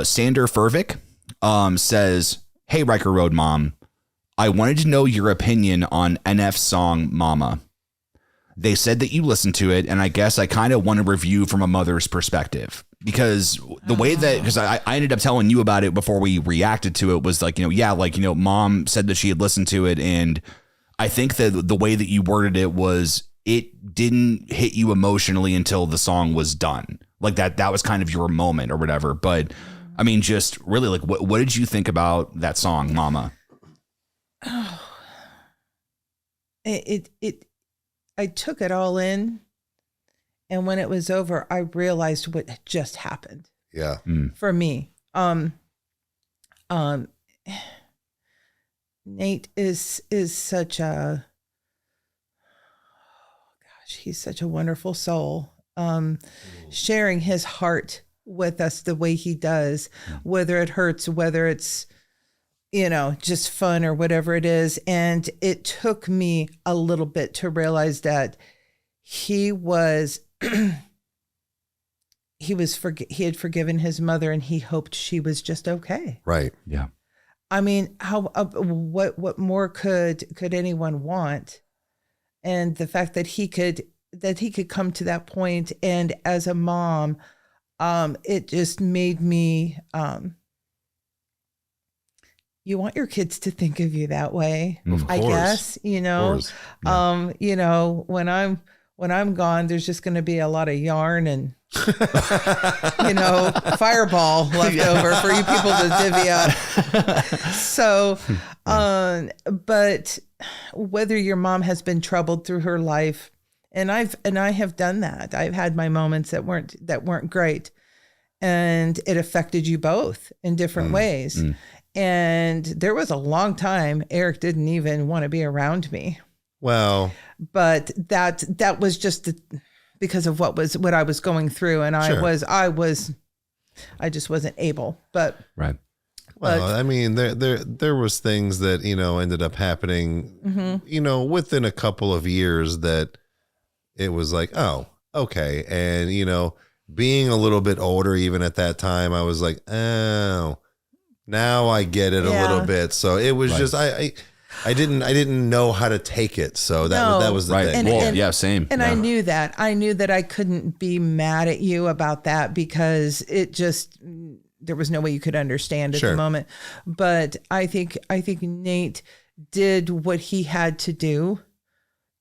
Sander Furvik says, "Hey, Riker Road Mom, I wanted to know your opinion on NF's song Mama. They said that you listened to it, and I guess I kind of want to review from a mother's perspective." Because the way that, because I ended up telling you about it before we reacted to it, was like, Mom said that she had listened to it, and I think that the way that you worded it was, it didn't hit you emotionally until the song was done. Like that was kind of your moment or whatever. But I mean, just really, like, what did you think about that song, Mama? Oh, I took it all in. And when it was over, I realized what had just happened. Yeah. For me. Nate is such a, he's such a wonderful soul. Sharing his heart with us the way he does, whether it hurts, whether it's, just fun or whatever it is. And it took me a little bit to realize that he had forgiven his mother, and he hoped she was just okay. Right. Yeah. I mean, what more could anyone want? And the fact that he could come to that point, and as a mom, it just made me, you want your kids to think of you that way, I guess, Yeah. when I'm gone, there's just going to be a lot of yarn and, fireball left over for you people to divvy up. So, but whether your mom has been troubled through her life, and I have done that. I've had my moments that weren't great, and it affected you both in different ways. And there was a long time Eric didn't even want to be around me. Well, but that was just because of what I was going through, and sure. I just wasn't able. But right. Well, I mean, there was things that ended up happening, within a couple of years that it was like, oh, okay, and being a little bit older, even at that time, I was like, oh, now I get it a little bit. So it was just I didn't know how to take it. So that was the thing. Yeah, same. And I knew that I couldn't be mad at you about that, because there was no way you could understand at the moment. But I think Nate did what he had to do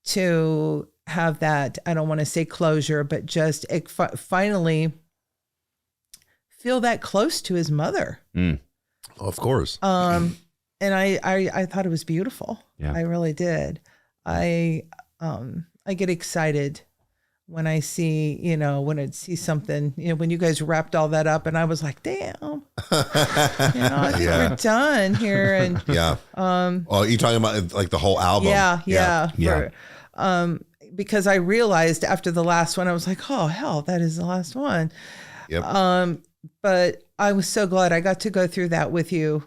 to have that, I don't want to say closure, but just finally feel that close to his mother. Of course. And I thought it was beautiful. Yeah. I really did. I get excited when I see, when I see something, when you guys wrapped all that up, and I was like, damn, I think we're done here. And yeah. Oh, you talking about like the whole album? Yeah. Because I realized after the last one, I was like, oh hell, that is the last one. Yep. But I was so glad I got to go through that with you.